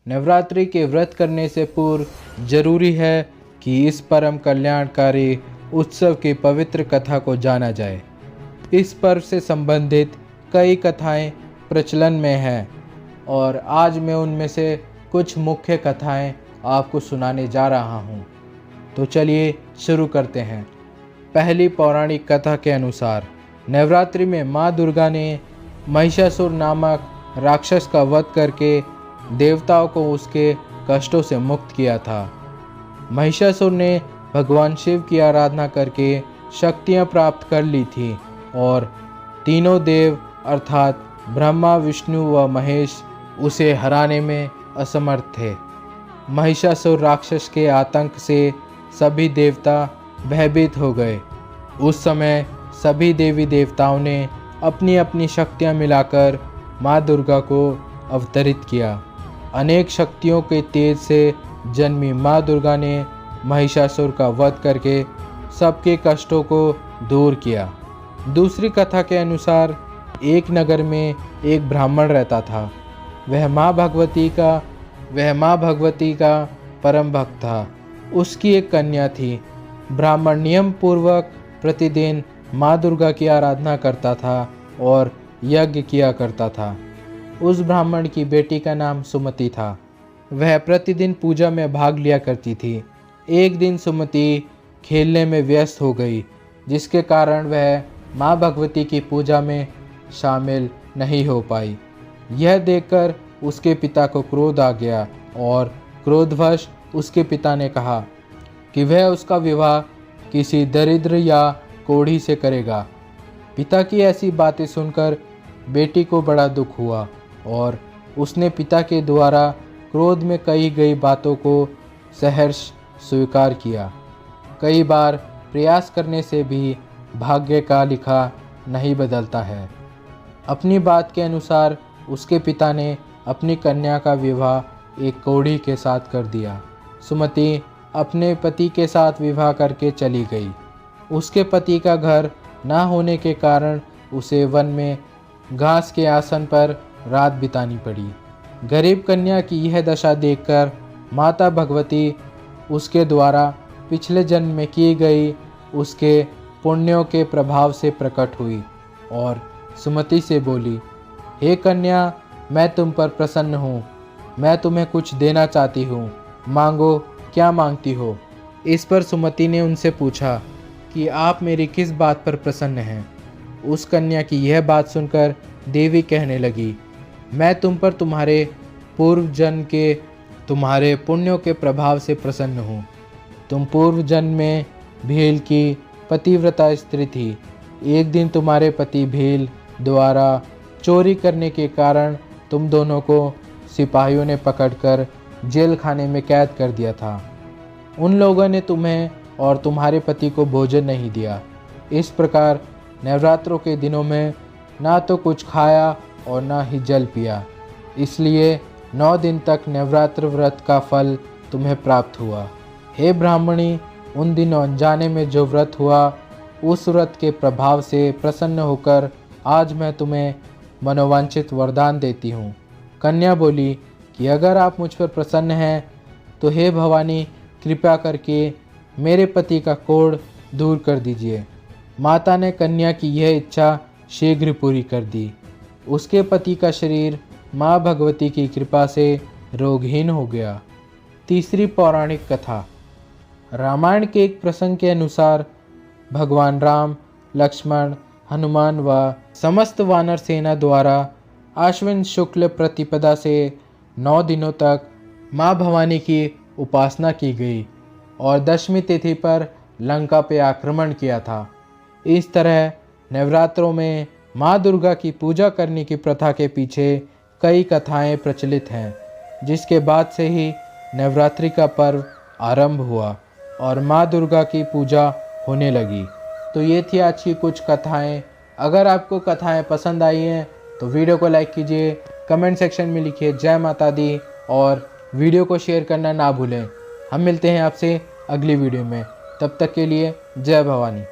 नवरात्रि के व्रत करने से पूर्व जरूरी है कि इस परम कल्याणकारी उत्सव की पवित्र कथा को जाना जाए। इस पर्व से संबंधित कई कथाएं प्रचलन में हैं और आज मैं उनमें से कुछ मुख्य कथाएं आपको सुनाने जा रहा हूं। तो चलिए शुरू करते हैं। पहली पौराणिक कथा के अनुसार नवरात्रि में माँ दुर्गा ने महिषासुर नामक राक्षस का वध करके देवताओं को उसके कष्टों से मुक्त किया था। महिषासुर ने भगवान शिव की आराधना करके शक्तियां प्राप्त कर ली थी और तीनों देव अर्थात ब्रह्मा, विष्णु व महेश उसे हराने में असमर्थ थे। महिषासुर राक्षस के आतंक से सभी देवता भयभीत हो गए। उस समय सभी देवी देवताओं ने अपनी अपनी शक्तियां मिलाकर माँ दुर्गा को अवतरित किया। अनेक शक्तियों के तेज से जन्मी माँ दुर्गा ने महिषासुर का वध करके सबके कष्टों को दूर किया। दूसरी कथा के अनुसार एक नगर में एक ब्राह्मण रहता था। वह माँ भगवती का परम भक्त था। उसकी एक कन्या थी। ब्राह्मण नियम पूर्वक प्रतिदिन माँ दुर्गा की आराधना करता था और यज्ञ किया करता था। उस ब्राह्मण की बेटी का नाम सुमति था। वह प्रतिदिन पूजा में भाग लिया करती थी। एक दिन सुमति खेलने में व्यस्त हो गई, जिसके कारण वह माँ भगवती की पूजा में शामिल नहीं हो पाई। यह देखकर उसके पिता को क्रोध आ गया और क्रोधवश उसके पिता ने कहा कि वह उसका विवाह किसी दरिद्र या कोढ़ी से करेगा। पिता की ऐसी बातें सुनकर बेटी को बड़ा दुख हुआ और उसने पिता के द्वारा क्रोध में कही गई बातों को सहर्ष स्वीकार किया। कई बार प्रयास करने से भी भाग्य का लिखा नहीं बदलता है। अपनी बात के अनुसार उसके पिता ने अपनी कन्या का विवाह एक कोढ़ी के साथ कर दिया। सुमति अपने पति के साथ विवाह करके चली गई। उसके पति का घर ना होने के कारण उसे वन में घास के आसन पर रात बितानी पड़ी। गरीब कन्या की यह दशा देखकर माता भगवती उसके द्वारा पिछले जन्म में की गई उसके पुण्यों के प्रभाव से प्रकट हुई और सुमति से बोली, हे कन्या, मैं तुम पर प्रसन्न हूँ। मैं तुम्हें कुछ देना चाहती हूँ। मांगो, क्या मांगती हो? इस पर सुमति ने उनसे पूछा कि आप मेरी किस बात पर प्रसन्न हैं? उस कन्या की यह बात सुनकर देवी कहने लगी, मैं तुम पर तुम्हारे पूर्व जन्म के तुम्हारे पुण्यों के प्रभाव से प्रसन्न हूँ। तुम पूर्व जन्म में भील की पतिव्रता स्त्री थी। एक दिन तुम्हारे पति भील द्वारा चोरी करने के कारण तुम दोनों को सिपाहियों ने पकड़कर जेल खाने में कैद कर दिया था। उन लोगों ने तुम्हें और तुम्हारे पति को भोजन नहीं दिया। इस प्रकार नवरात्रों के दिनों में ना तो कुछ खाया और ना ही जल पिया। इसलिए 9 दिन तक नवरात्र व्रत का फल तुम्हें प्राप्त हुआ। हे ब्राह्मणी, उन दिनों अनजाने में जो व्रत हुआ, उस व्रत के प्रभाव से प्रसन्न होकर आज मैं तुम्हें मनोवांछित वरदान देती हूँ। कन्या बोली कि अगर आप मुझ पर प्रसन्न हैं तो हे भवानी, कृपा करके मेरे पति का कोढ़ दूर कर दीजिए। माता ने कन्या की यह इच्छा शीघ्र पूरी कर दी। उसके पति का शरीर माँ भगवती की कृपा से रोगहीन हो गया। तीसरी पौराणिक कथा। रामायण के एक प्रसंग के अनुसार भगवान राम, लक्ष्मण, हनुमान व समस्त वानर सेना द्वारा आश्विन शुक्ल प्रतिपदा से 9 दिनों तक माँ भवानी की उपासना की गई और 10वीं तिथि पर लंका पे आक्रमण किया था। इस तरह नवरात्रों में माँ दुर्गा की पूजा करने की प्रथा के पीछे कई कथाएं प्रचलित हैं, जिसके बाद से ही नवरात्रि का पर्व आरंभ हुआ और माँ दुर्गा की पूजा होने लगी। तो ये थी आज की कुछ कथाएं। अगर आपको कथाएं पसंद आई हैं तो वीडियो को लाइक कीजिए, कमेंट सेक्शन में लिखिए जय माता दी और वीडियो को शेयर करना ना भूलें। हम मिलते हैं आपसे अगली वीडियो में। तब तक के लिए जय भवानी।